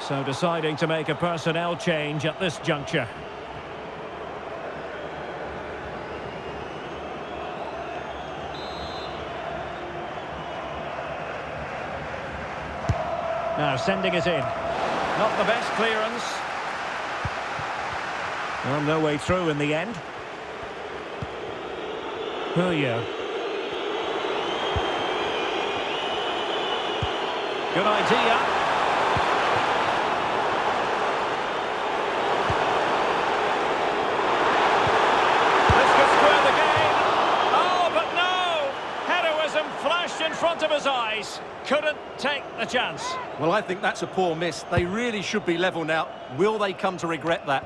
So deciding to make a personnel change at this juncture. Now sending it in. Not the best clearance. Well, no way through in the end. Julio. Good idea. This could square the game. Oh, but no! Heroism flashed in front of his eyes. Couldn't take the chance. Well, I think that's a poor miss. They really should be level now. Will they come to regret that?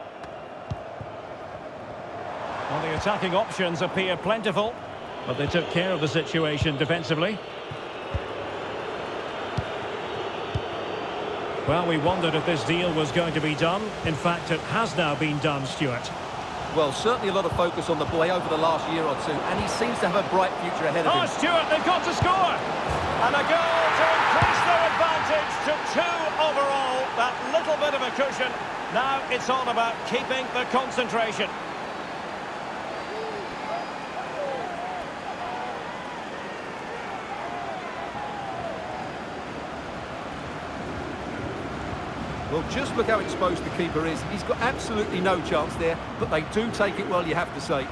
Well, the attacking options appear plentiful, but they took care of the situation defensively. Well, we wondered if this deal was going to be done. In fact, it has now been done, Stuart. Well, certainly a lot of focus on the boy over the last year or two, and he seems to have a bright future ahead of him. Oh, Stuart, they've got to score! And a goal to increase their advantage to 2 overall. That little bit of a cushion. Now it's all about keeping the concentration. Well, just look how exposed the keeper is. He's got absolutely no chance there, but they do take it well, you have to say.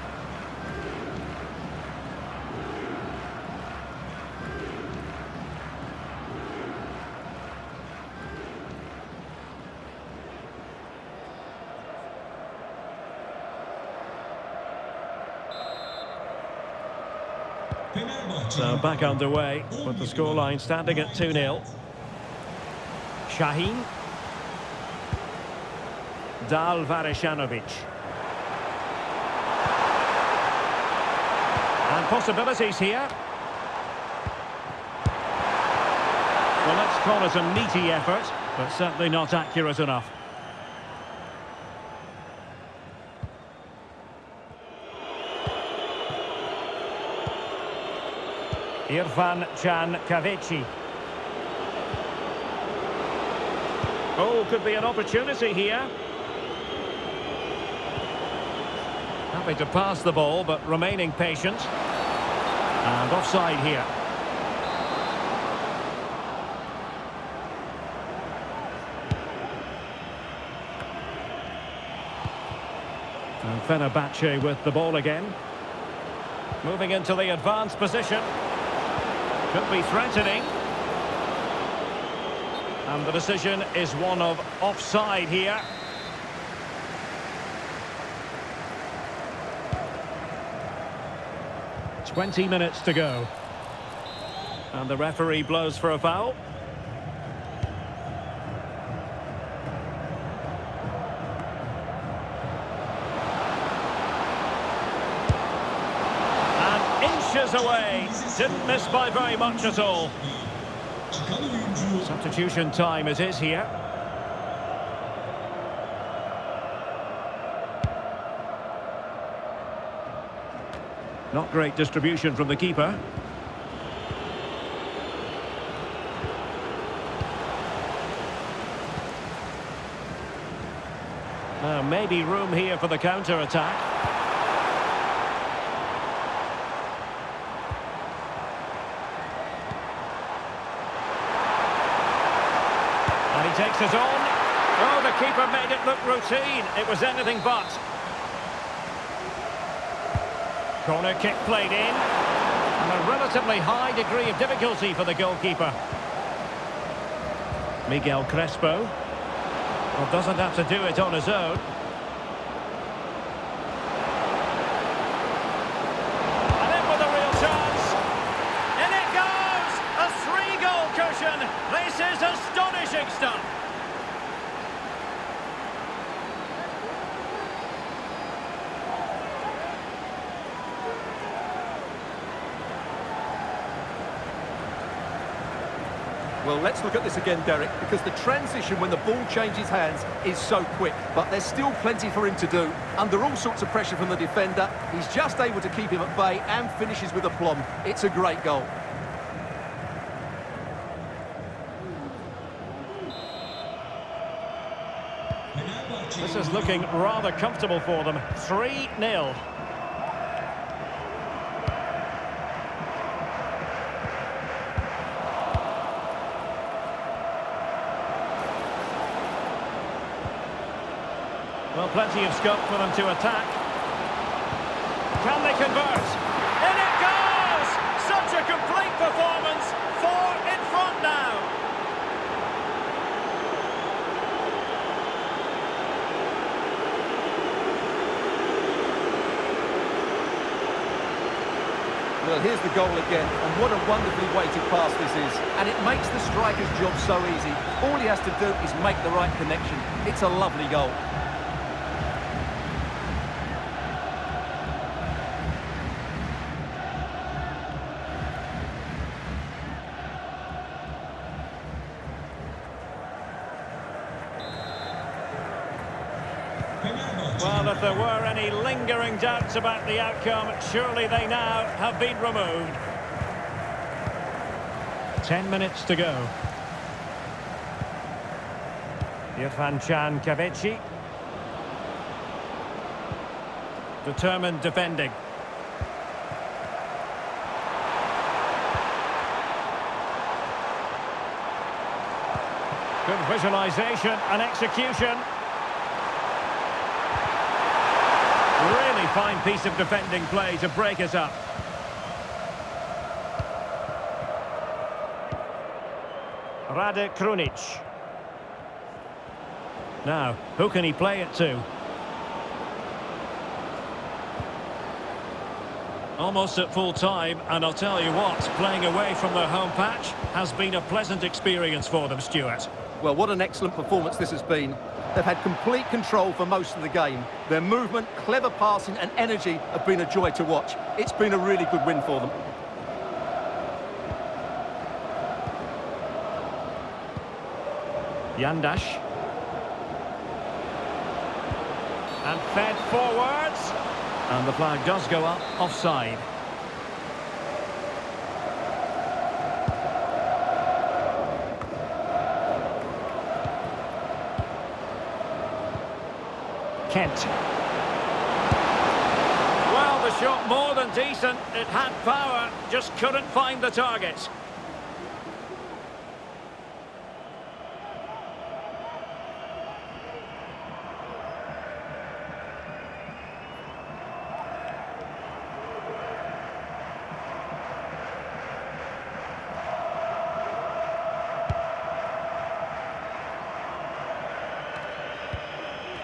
So back underway with the scoreline standing at 2-0. Şahin. Dal Varešanović. And possibilities here. Well, let's call it a meaty effort, but certainly not accurate enough. Irfan Can Kahveci. Oh, could be an opportunity here. Happy to pass the ball, but remaining patient. And offside here. And Fenerbahce with the ball again. Moving into the advanced position. Could be threatening. And the decision is one of offside here. "20 minutes to go. And the referee blows for a foul. And inches away. Didn't miss by very much at all. Substitution time it is here. Not great distribution from the keeper. Now maybe room here for the counter-attack. And he takes it on. Oh, the keeper made it look routine. It was anything but. Corner kick played in. And a relatively high degree of difficulty for the goalkeeper. Miguel Crespo. Well, doesn't have to do it on his own. And in with a real chance. In it goes! A 3-goal cushion. This is astonishing stuff. Well, let's look at this again, Derek, because the transition when the ball changes hands is so quick, but there's still plenty for him to do. Under all sorts of pressure from the defender, he's just able to keep him at bay and finishes with aplomb. It's a great goal. this is looking rather comfortable for them. 3-0. Well, plenty of scope for them to attack. Can they convert? In it goes! Such a complete performance. 4 in front now. Well, here's the goal again, and what a wonderfully weighted pass this is. And it makes the striker's job so easy. All he has to do is make the right connection. It's a lovely goal. Well, if there were any lingering doubts about the outcome, surely they now have been removed. 10 minutes to go. Irfan Can Kavechi. Determined defending. Good visualisation and execution. Really fine piece of defending play to break us up. Rade Krunic. Now, who can he play it to? Almost at full time, and I'll tell you what, playing away from their home patch has been a pleasant experience for them, Stuart. Well, what an excellent performance this has been. They've had complete control for most of the game. Their movement, clever passing and energy have been a joy to watch. It's been a really good win for them. Yandash. And fed forwards. And the flag does go up, offside. Kent. Well, the shot more than decent. It had power, just couldn't find the target.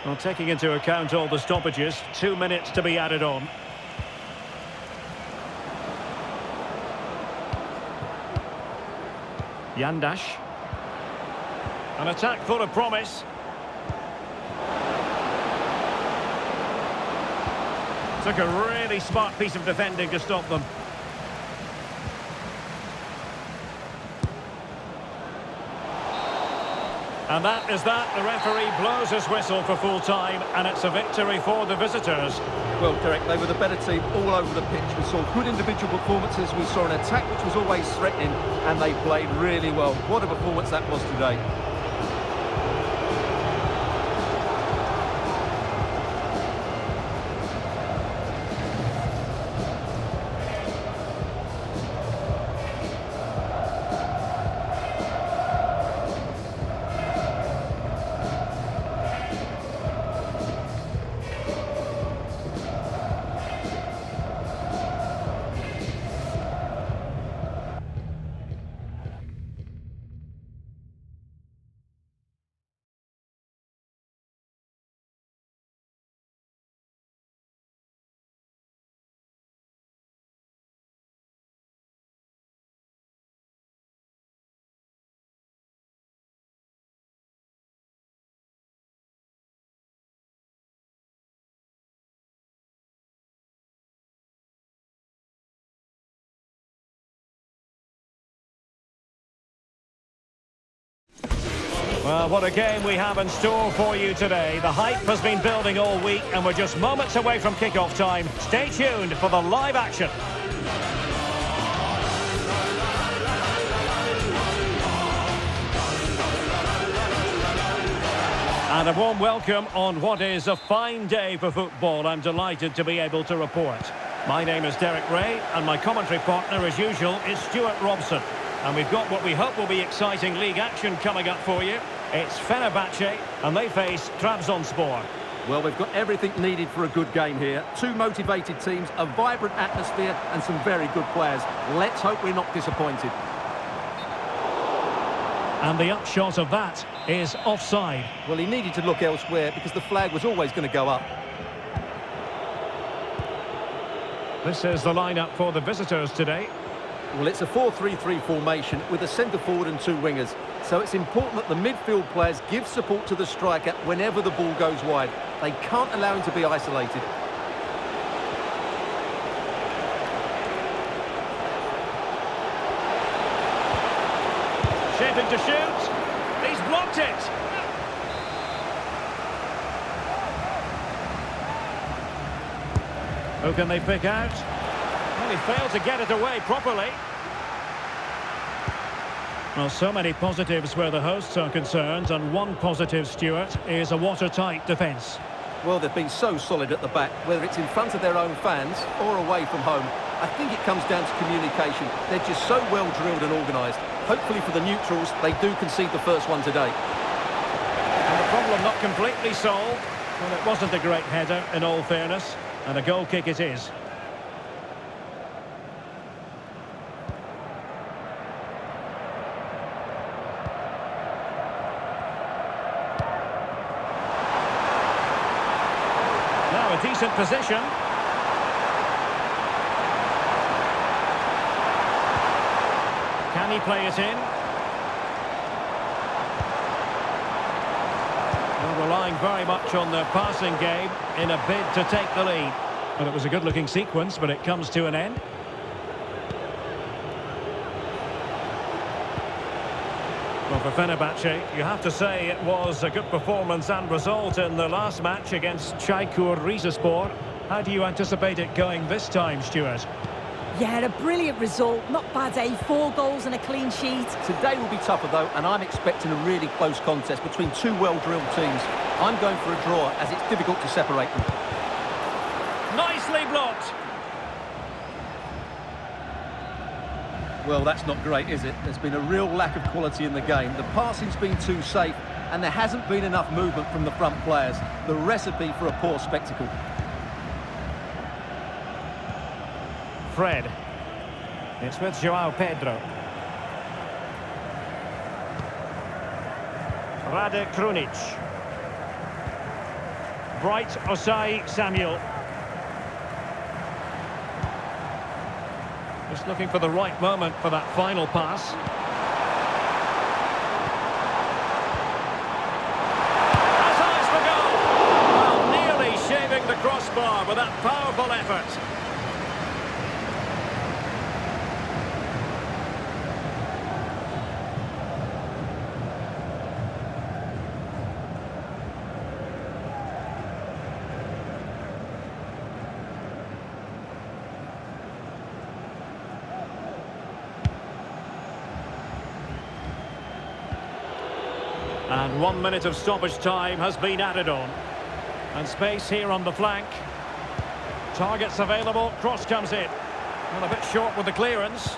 Well, taking into account all the stoppages, 2 minutes to be added on. Yandash. An attack full of promise. Took a really smart piece of defending to stop them. And that is that. The referee blows his whistle for full time, and it's a victory for the visitors. Well, Derek, they were the better team all over the pitch. We saw good individual performances. We saw an attack which was always threatening, and they played really well. What a performance that was today. Well, what a game we have in store for you today. The hype has been building all week, and we're just moments away from kick-off time. Stay tuned for the live action. And a warm welcome on what is a fine day for football. I'm delighted to be able to report. My name is Derek Ray, and my commentary partner, as usual, is Stuart Robson. And we've got what we hope will be exciting league action coming up for you. It's Fenerbahce, and they face Trabzonspor. Well, we've got everything needed for a good game here. Two motivated teams, a vibrant atmosphere, and some very good players. Let's hope we're not disappointed. And the upshot of that is offside. Well, he needed to look elsewhere because the flag was always going to go up. This is the lineup for the visitors today. Well, it's a 4-3-3 formation with a centre-forward and two wingers. So it's important that the midfield players give support to the striker whenever the ball goes wide. They can't allow him to be isolated. Shaping to shoot. He's blocked it. Who can they pick out? Well, he failed to get it away properly. Well, so many positives where the hosts are concerned, and one positive, Stuart, is a watertight defence. Well, they've been so solid at the back, whether it's in front of their own fans or away from home. I think it comes down to communication. They're just so well drilled and organised. Hopefully for the neutrals, they do concede the first one today. And the problem not completely solved. Well, it wasn't a great header, in all fairness, and a goal kick it is. Now a decent position. Can he play it in? Well, relying very much on the passing game in a bid to take the lead. Well, it was a good-looking sequence, but it comes to an end. Well, for Fenerbahce, you have to say it was a good performance and result in the last match against Çaykur Rizespor. How do you anticipate it going this time, Stuart? Yeah, a brilliant result. Not bad, eh? 4 goals and a clean sheet. Today will be tougher, though, and I'm expecting a really close contest between two well-drilled teams. I'm going for a draw, as it's difficult to separate them. Nicely blocked. Well, that's not great, is it? There's been a real lack of quality in the game. The passing's been too safe, and there hasn't been enough movement from the front players. The recipe for a poor spectacle. Fred. It's with João Pedro. Rade Krunic. Bright Osai Samuel. Just looking for the right moment for that final pass. Has eyes for goal! Well, nearly shaving the crossbar with that powerful effort. And 1 minute of stoppage time has been added on. And space here on the flank. Targets available, cross comes in. Well, a bit short with the clearance.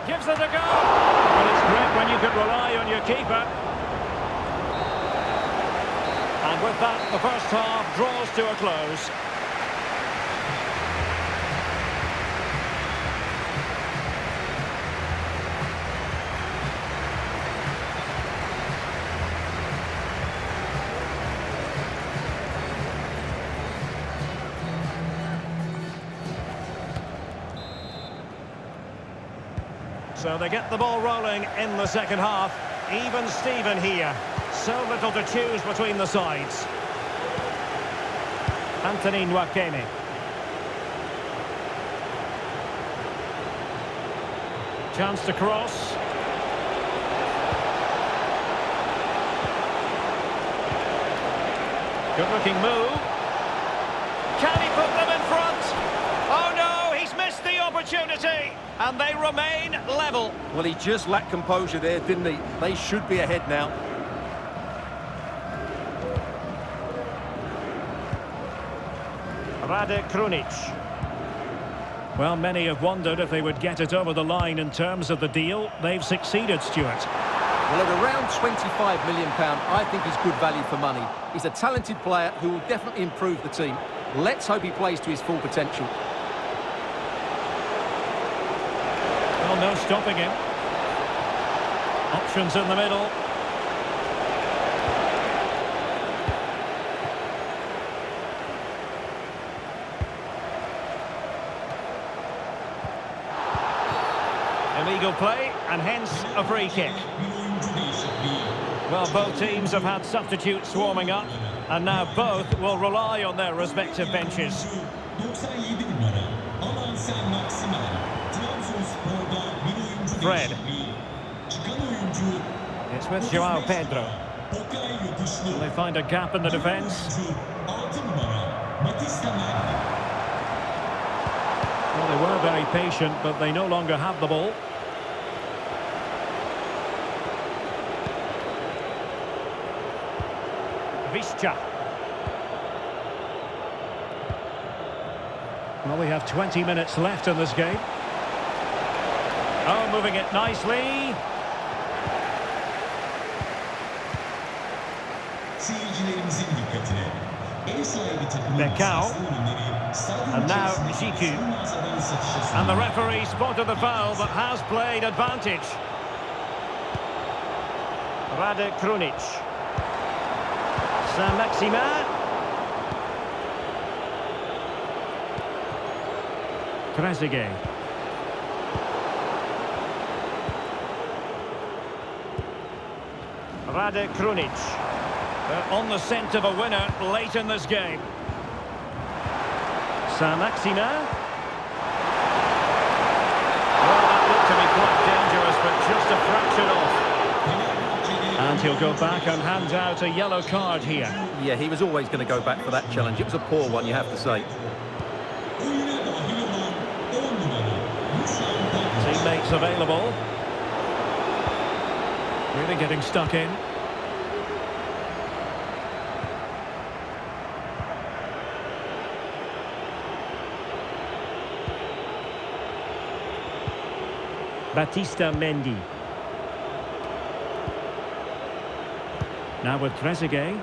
Gives it a go! Well, it's great when you can rely on your keeper. And with that, the first half draws to a close. So they get the ball rolling in the second half. Even Steven here. So little to choose between the sides. Anthony Nwakeme. Chance to cross. Good looking move. Can he put them in front? Oh no, he's missed the opportunity. And they remain level. Well, he just lacked composure there, didn't he? They should be ahead now. Rade Krunic. Well, many have wondered if they would get it over the line in terms of the deal. They've succeeded, Stuart. Well, at around £25 million, I think he's good value for money. He's a talented player who will definitely improve the team. Let's hope he plays to his full potential. Well, no stopping him. Options in the middle. Illegal play, and hence a free kick. Well, both teams have had substitutes warming up, and now both will rely on their respective benches. Fred. It's with João Pedro. Will they find a gap in the defence? Well, they were very patient, but they no longer have the ball. Visca. Well, we have 20 minutes left in this game. Oh, moving it nicely. Becao. And now Jiku. And the referee spotted the foul but has played advantage. Rade Krunic. Saint-Maximin. Trezeguet. Rade Krunic. They're on the scent of a winner late in this game. Saint-Maximin. Well, that looked to be quite dangerous, but just a fraction off. And he'll go back and hand out a yellow card here. Yeah, he was always going to go back for that challenge. It was a poor one, you have to say. Teammates available. Really getting stuck in. Batista Mendy. Now with Trezeguet.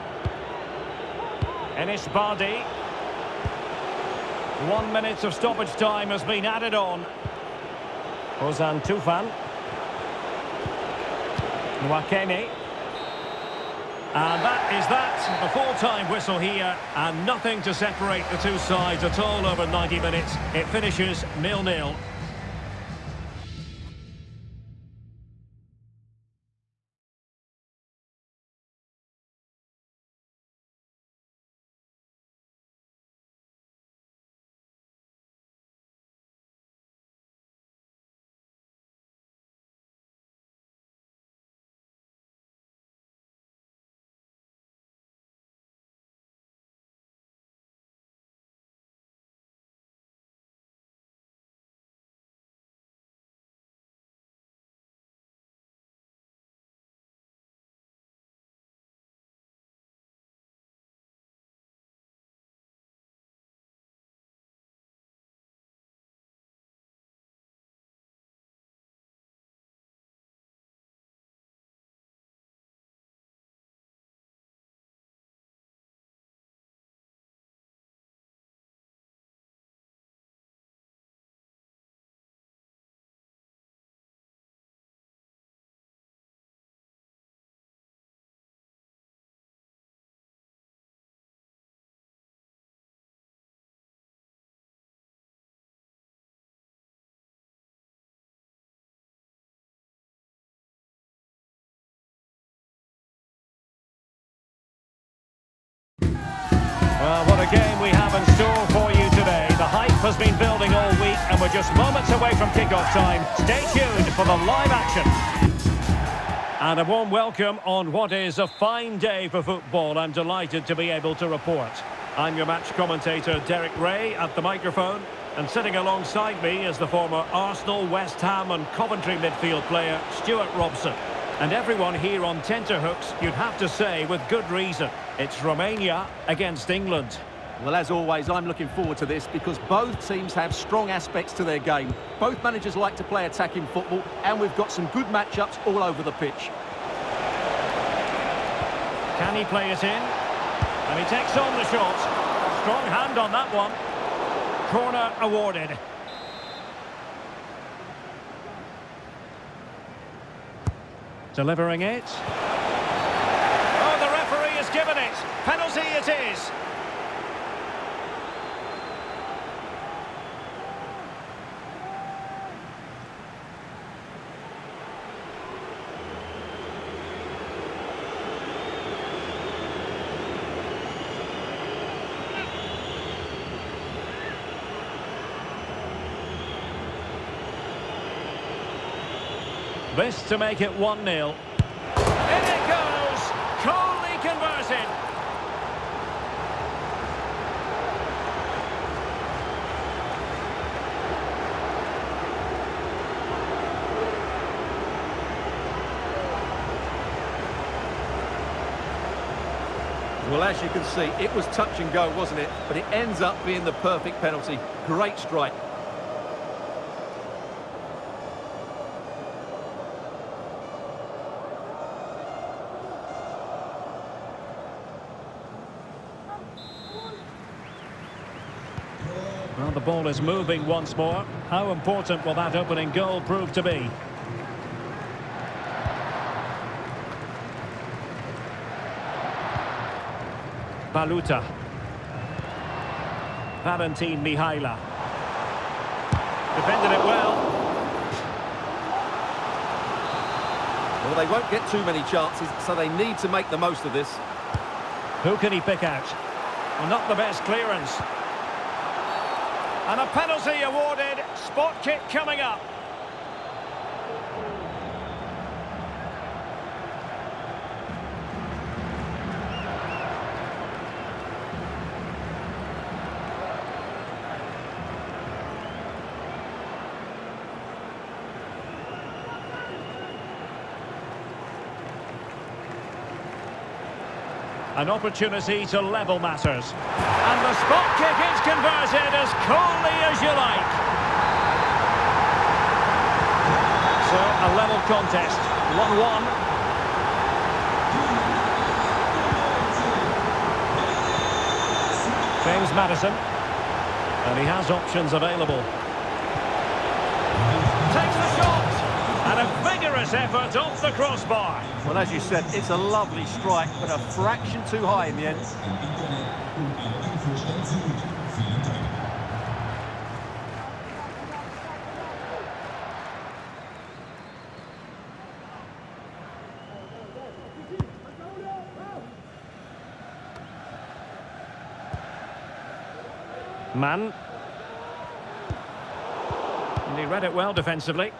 Enis Bardi. 1 minute of stoppage time has been added on. Ozan Tufan. Nwakeme. And that is that. The full-time whistle here. And nothing to separate the two sides at all over 90 minutes. It finishes 0-0. Well, what a game we have in store for you today. The hype has been building all week and we're just moments away from kick-off time. Stay tuned for the live action. And a warm welcome on what is a fine day for football. I'm delighted to be able to report. I'm your match commentator Derek Ray at the microphone. And sitting alongside me is the former Arsenal, West Ham and Coventry midfield player Stuart Robson. And everyone here on tenterhooks, you'd have to say with good reason, it's Romania against England. Well, as always, I'm looking forward to this because both teams have strong aspects to their game. Both managers like to play attacking football, and we've got some good matchups all over the pitch. Can he play it in? And he takes on the shot. Strong hand on that one. Corner awarded. Delivering it. Oh, the referee has given it. Penalty it is. This to make it 1-0. In it goes! Coolly converted! Well, as you can see, it was touch and go, wasn't it? But it ends up being the perfect penalty. Great strike. Well, the ball is moving once more. How important will that opening goal prove to be? Baluta. Valentin Mihaila. Defended it well. Well, they won't get too many chances, so they need to make the most of this. Who can he pick out? Well, not the best clearance. And a penalty awarded. Spot kick coming up. An opportunity to level matters. And the spot kick is converted as coolly as you like. So, a level contest. 1-1. James Maddison. And he has options available. Takes the shot. And a vigorous effort off the crossbar. Well, as you said, it's a lovely strike, but a fraction too high in the end. Mann. And he read it well defensively.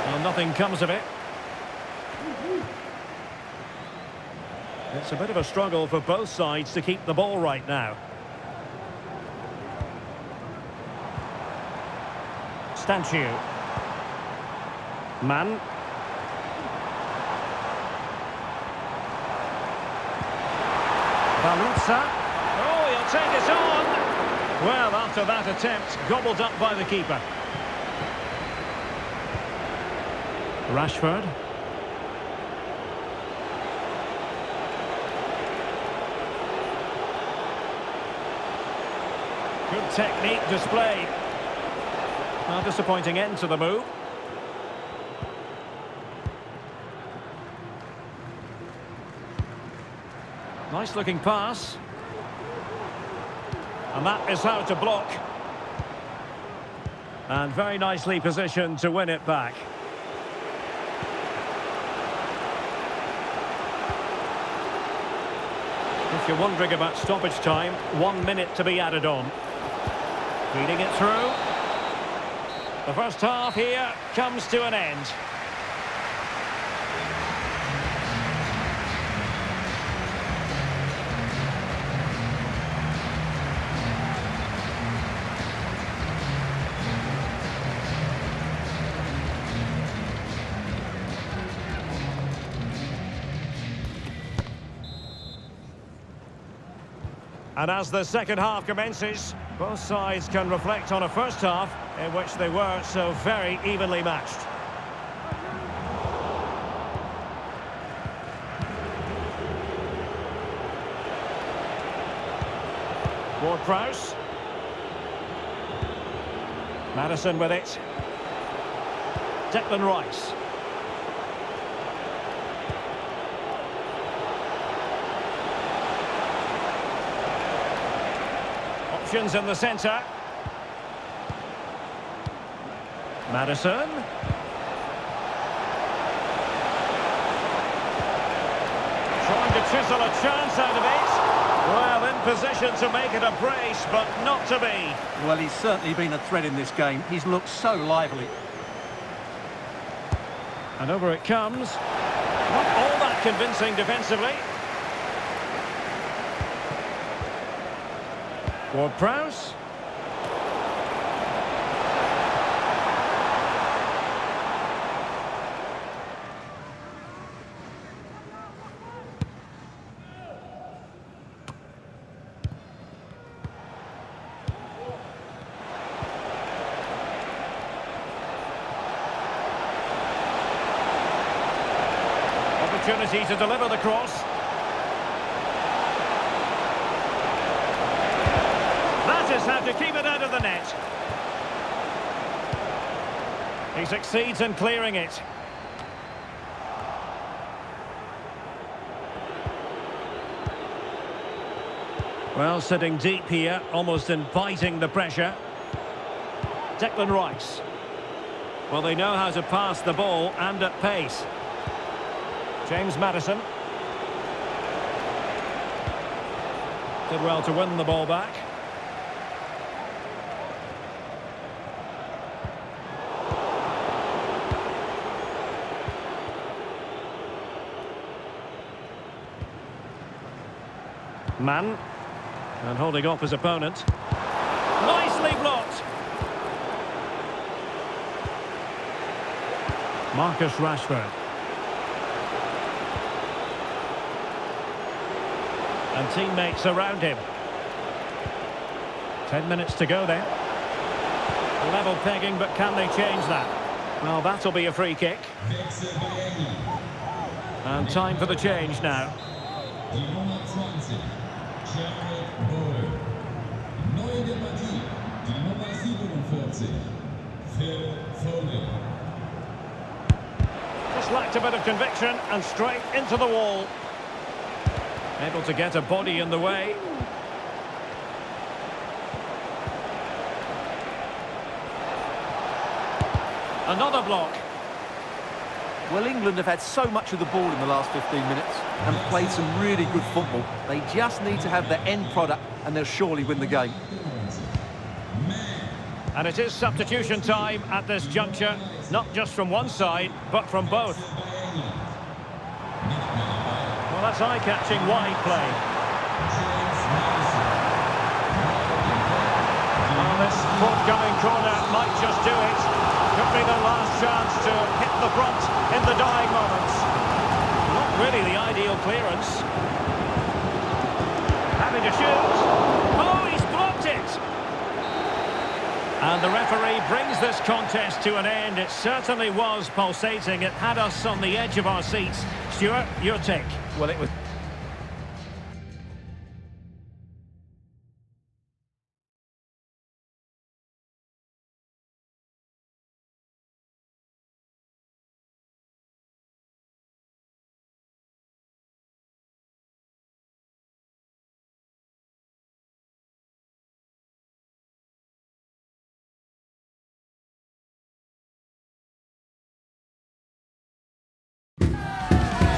Well, nothing comes of it. It's a bit of a struggle for both sides to keep the ball right now. Stanciu. Mann. Baluta. Oh, he'll take it on. Well, after that attempt, gobbled up by the keeper. Rashford. Good technique displayed. Well, disappointing end to the move. Nice looking pass. And that is how to block. And very nicely positioned to win it back. If you're wondering about stoppage time, 1 minute to be added on. Feeding it through. The first half here comes to an end. And as the second half commences, both sides can reflect on a first half in which they were so very evenly matched. Ward-Prowse. Maddison with it. Declan Rice. Options in the centre. Maddison. Trying to chisel a chance out of it. Well, in position to make it a brace, but not to be. Well, he's certainly been a threat in this game. He's looked so lively. And over it comes. Not all that convincing defensively. Ward-Prowse. Opportunity to deliver the cross. That is how to keep it out of the net. He succeeds in clearing it. Well, sitting deep here, almost inviting the pressure. Declan Rice. Well, they know how to pass the ball and at pace. James Maddison. Did well to win the ball back. Mann. And holding off his opponent. Nicely blocked. Marcus Rashford. And teammates around him. 10 minutes to go then. Level pegging, but can they change that? Well, that'll be a free kick. And time for the change now. Just lacked a bit of conviction and straight into the wall. Able to get a body in the way. Another block. Well, England have had so much of the ball in the last 15 minutes and played some really good football. They just need to have the end product and they'll surely win the game. And it is substitution time at this juncture, not just from one side, but from both. Well, that's eye-catching wide play. Well, this forthcoming corner might just do it. Could be the last chance to hit the front in the dying moments. Not really the ideal clearance. Having to shoot. Oh, he's blocked it! And the referee brings this contest to an end. It certainly was pulsating. It had us on the edge of our seats. Stuart, your take. Well, it was...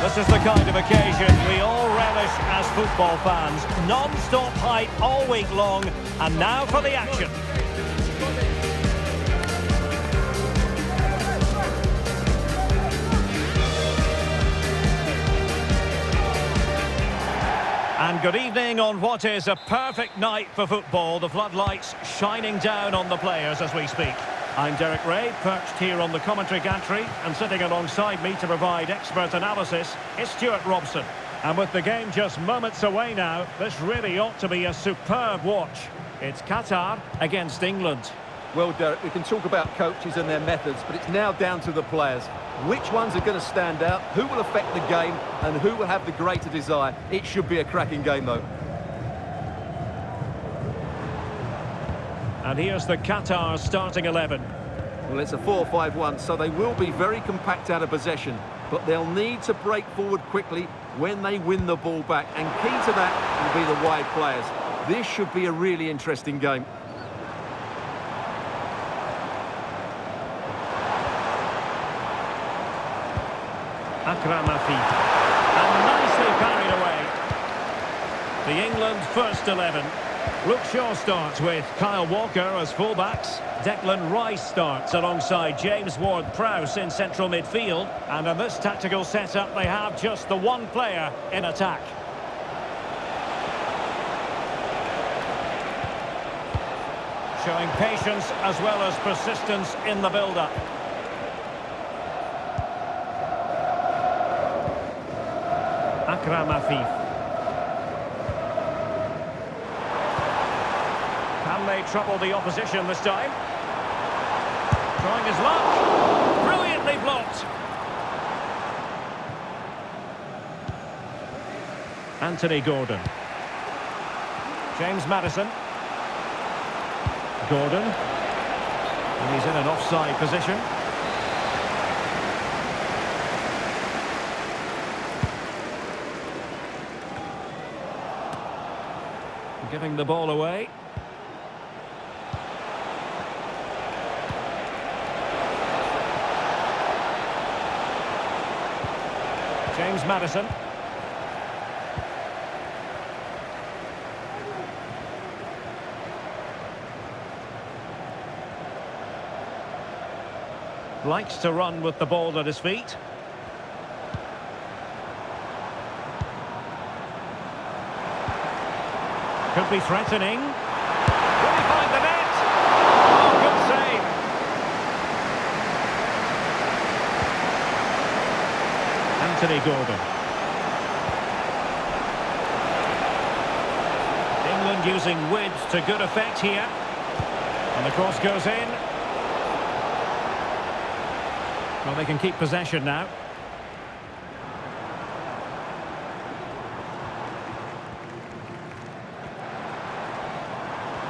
This is the kind of occasion we all relish as football fans. Non-stop hype all week long, and now for the action. And good evening on what is a perfect night for football. The floodlights shining down on the players as we speak. I'm Derek Ray, perched here on the commentary gantry, and sitting alongside me to provide expert analysis is Stuart Robson. And with the game just moments away now, this really ought to be a superb watch. It's Qatar against England. Well, Derek, we can talk about coaches and their methods, but it's now down to the players. Which ones are going to stand out, who will affect the game, and who will have the greater desire? It should be a cracking game, though. And here's the Qatar starting 11. Well, it's a 4-5-1, so they will be very compact out of possession, but they'll need to break forward quickly when they win the ball back, and key to that will be the wide players. This should be a really interesting game. Akram Afif. And nicely carried away. The England first 11. Luke Shaw starts with Kyle Walker as fullbacks. Declan Rice starts alongside James Ward-Prowse in central midfield. And in this tactical setup, they have just the one player in attack. Showing patience as well as persistence in the build-up. Akram Afif. Can they trouble the opposition this time? Trying his luck. Brilliantly blocked. Anthony Gordon. James Maddison. Gordon. And he's in an offside position. Giving the ball away. James Maddison. Likes to run with the ball at his feet. Could be threatening. Will he find the net? Oh, good save. Anthony Gordon. England using width to good effect here. And the cross goes in. Well, they can keep possession now.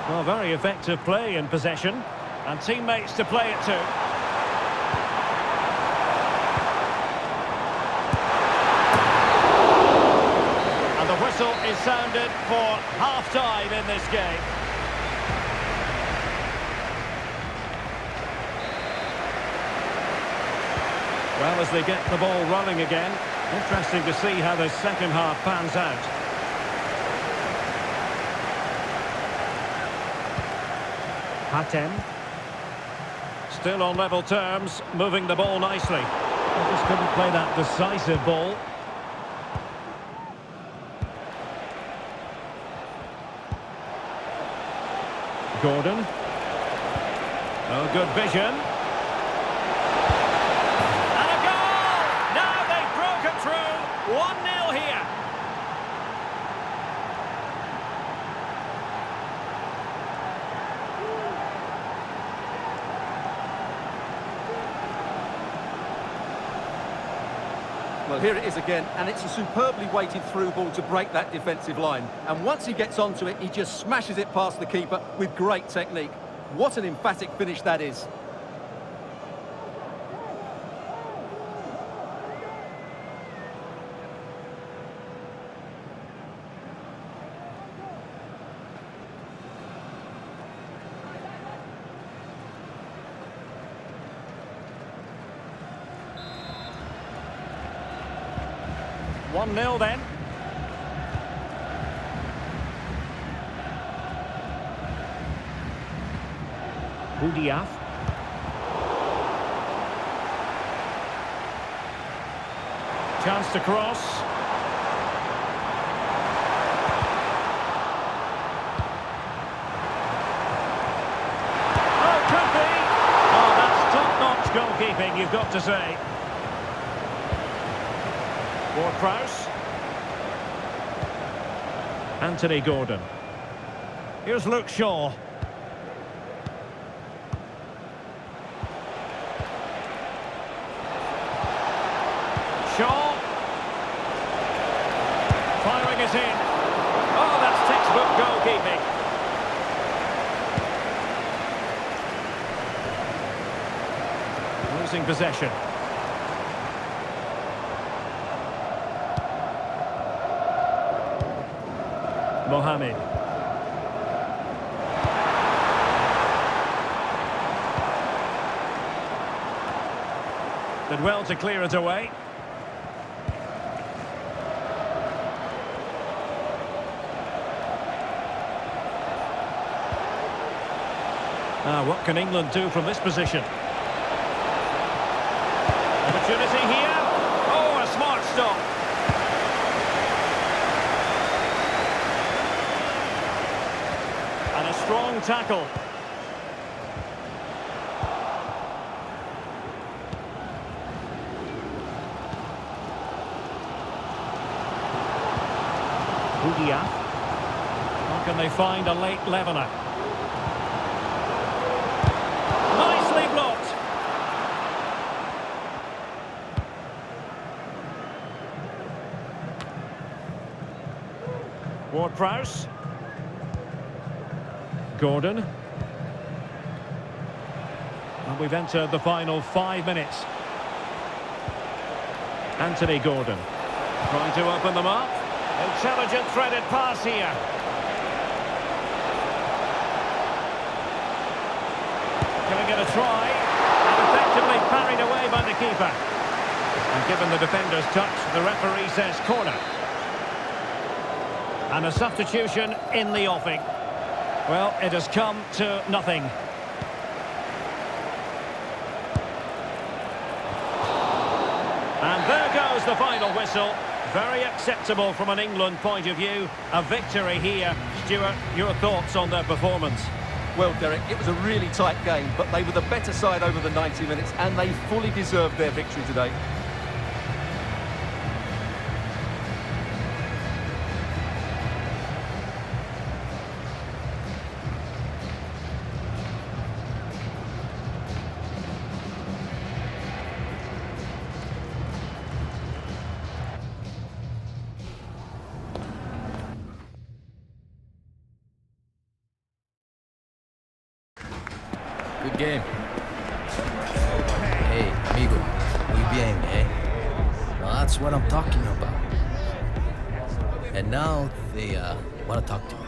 Well, very effective play in possession. And teammates to play it to. And the whistle is sounded for half-time in this game. Well, as they get the ball running again, interesting to see how the second half pans out. Hatem. Still on level terms, moving the ball nicely. They just couldn't play that decisive ball. Gordon. Oh, good vision. And a goal! Now they've broken through. 1-0 here. Well, here it is again, and it's a superbly weighted through ball to break that defensive line. And once he gets onto it, he just smashes it past the keeper with great technique. What an emphatic finish that is. One 1-0 then. Boudiaf. Chance to cross. Oh, could be! Oh, that's top-notch goalkeeping, you've got to say. Ward-Prowse. Anthony Gordon. Here's Luke Shaw. Shaw. Firing it in. Oh, that's textbook goalkeeping. Losing possession. Mohamed. Did well to clear it away. What can England do from this position? Opportunity here. Oh, a smart stop. And a strong tackle. Budia. How can they find a late leveller? Nicely blocked. Ward-Prowse. Gordon. And we've entered the final 5 minutes. Anthony Gordon. Trying to open them up. Intelligent threaded pass here. Gonna get a try. And effectively parried away by the keeper. And given the defender's touch, the referee says corner. And a substitution in the offing. Well, it has come to nothing. And there goes the final whistle. Very acceptable from an England point of view. A victory here. Stuart, your thoughts on their performance? Well, Derek, it was a really tight game, but they were the better side over the 90 minutes, and they fully deserved their victory today. Good game. Hey, amigo. Muy bien, eh? Well, that's what I'm talking about. And now they want to talk to me.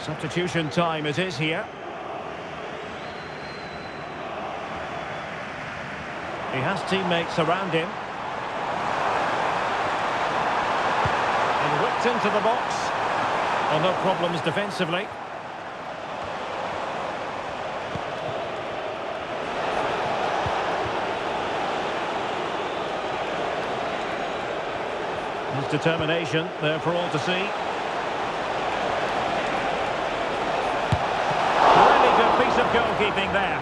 Substitution time it is here. He has teammates around him. And whipped into the box. Oh, no problems defensively. His determination there for all to see. Really good piece of goalkeeping there.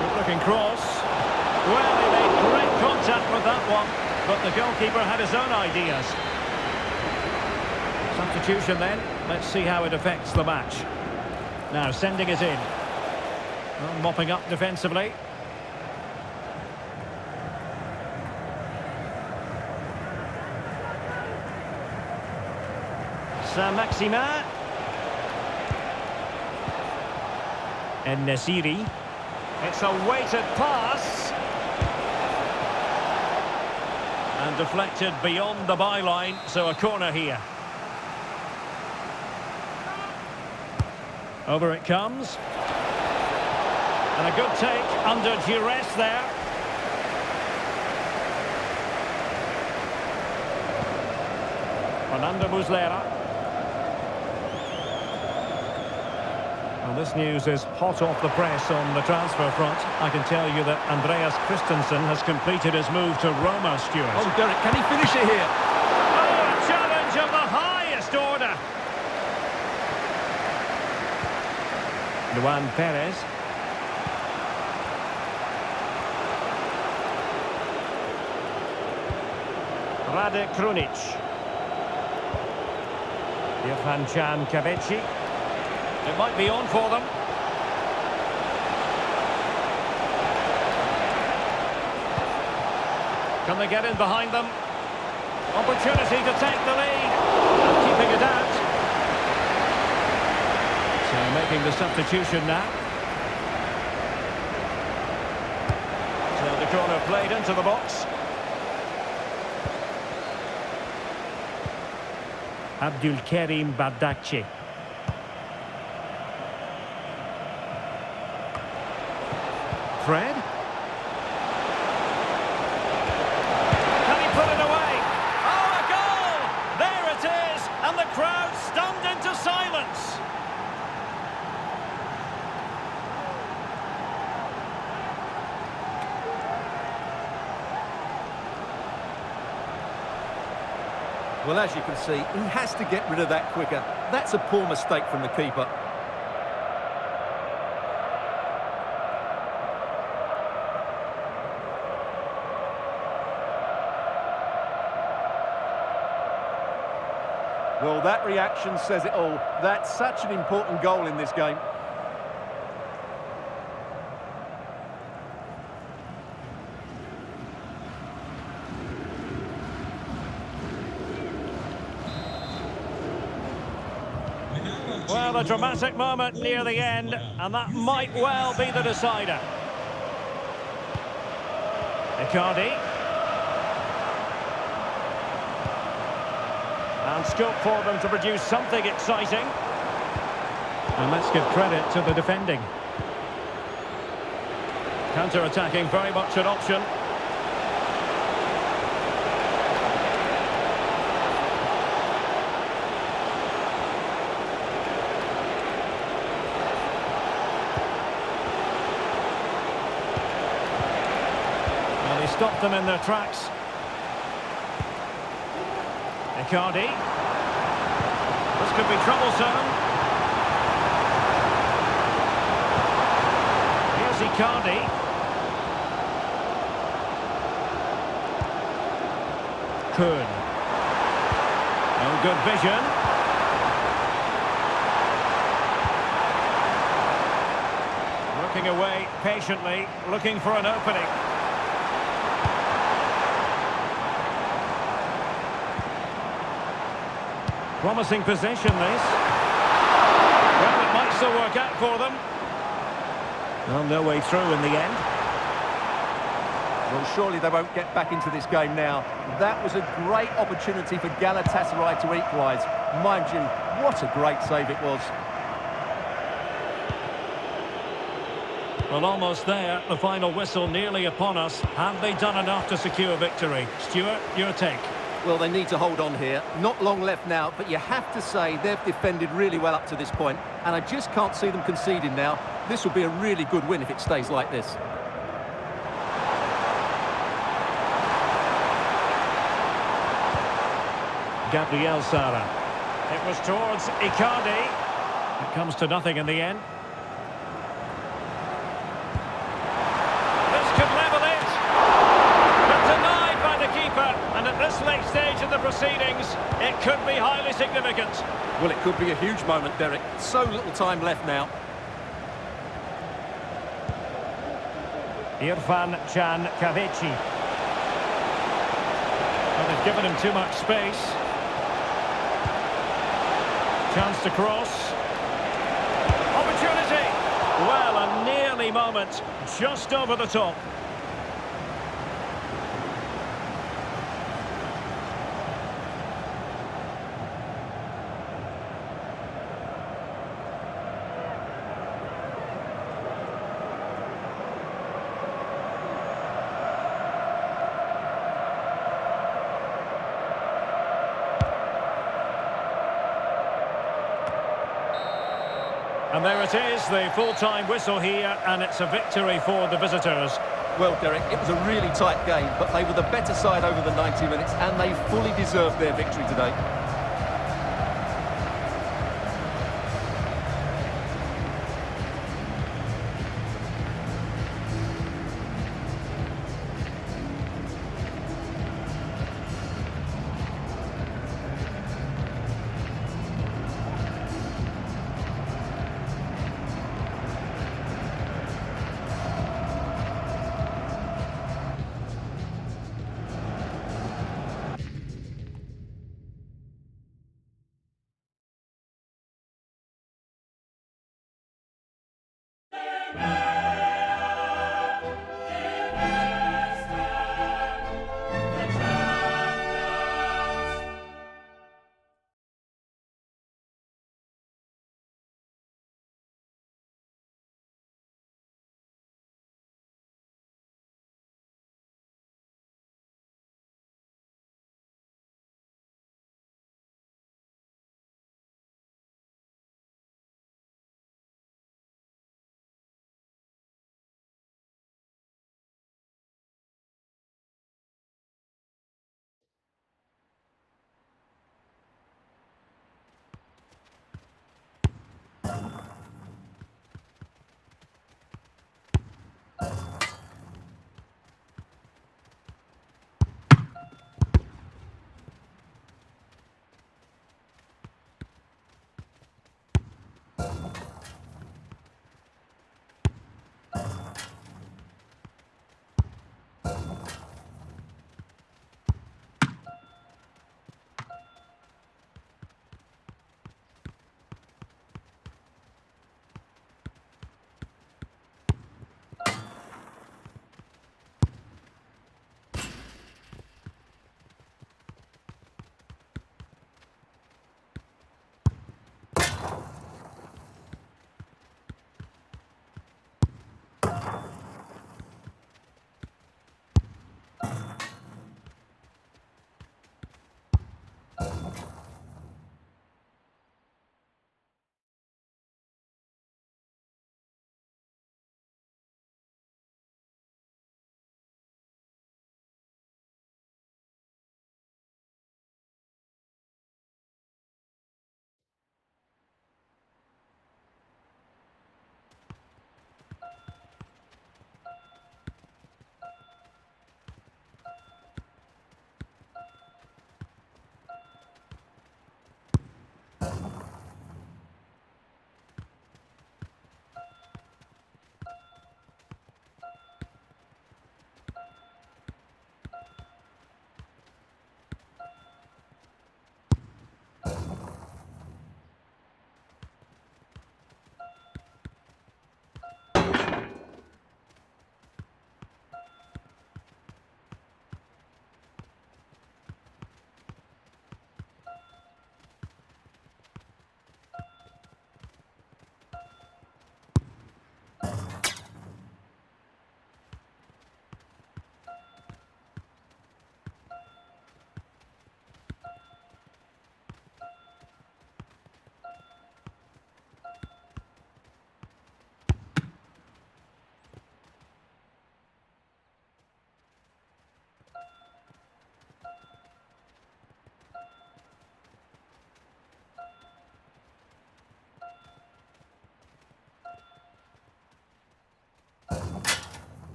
Good looking cross. Well, he made great contact with that one, but the goalkeeper had his own ideas. Substitution then. Let's see how it affects the match. Now sending it in. Well, mopping up defensively. Saint-Maximin. En-Nesyri. It's a weighted pass. And deflected beyond the byline, so a corner here. Over it comes. And a good take under duress there. Fernando Muslera. And this news is hot off the press on the transfer front. I can tell you that Andreas Christensen has completed his move to Roma, Stuart. Oh, Derek, can he finish it here? Oh, a challenge of the highest order. Luan Perez. Rade Krunic. Irfan Can Kabeci. It might be on for them. Can they get in behind them? Opportunity to take the lead. And keeping it out. So making the substitution now. So the corner played into the box. Abdulkarim Bardakci. Fred? Can he put it away? Oh, a goal! There it is! And the crowd stunned into silence. Well, as you can see, he has to get rid of that quicker. That's a poor mistake from the keeper. Well, that reaction says it all. That's such an important goal in this game. Well, a dramatic moment near the end, and that might well be the decider. Icardi. And scope for them to produce something exciting. And let's give credit to the defending. Counter-attacking, very much an option. And he stopped them in their tracks. Icardi. This could be troublesome. Here's Icardi. Could. Oh, good vision. Looking away patiently, looking for an opening. Promising possession, this. Well, it might still work out for them. Well, no way through in the end. Well, surely they won't get back into this game now. That was a great opportunity for Galatasaray to equalise. Mind you, what a great save it was. Well, almost there. The final whistle nearly upon us. Have they done enough to secure victory? Stuart, your take. Well, they need to hold on here. Not long left now, but you have to say they've defended really well up to this point, and I just can't see them conceding now. This will be a really good win if it stays like this. Gabriel Sara. It was towards Icardi. It comes to nothing in the end. This could level it. But denied by the keeper. And at this late stage of the proceedings, it could be highly significant. Well, it could be a huge moment, Derek. So little time left now. Irfan Can Kavici. Well, they've given him too much space. Chance to cross. Opportunity. Well, a nearly moment. Just over the top. And there it is, the full-time whistle here, and it's a victory for the visitors. Well, Derek, it was a really tight game, but they were the better side over the 90 minutes, and they fully deserved their victory today.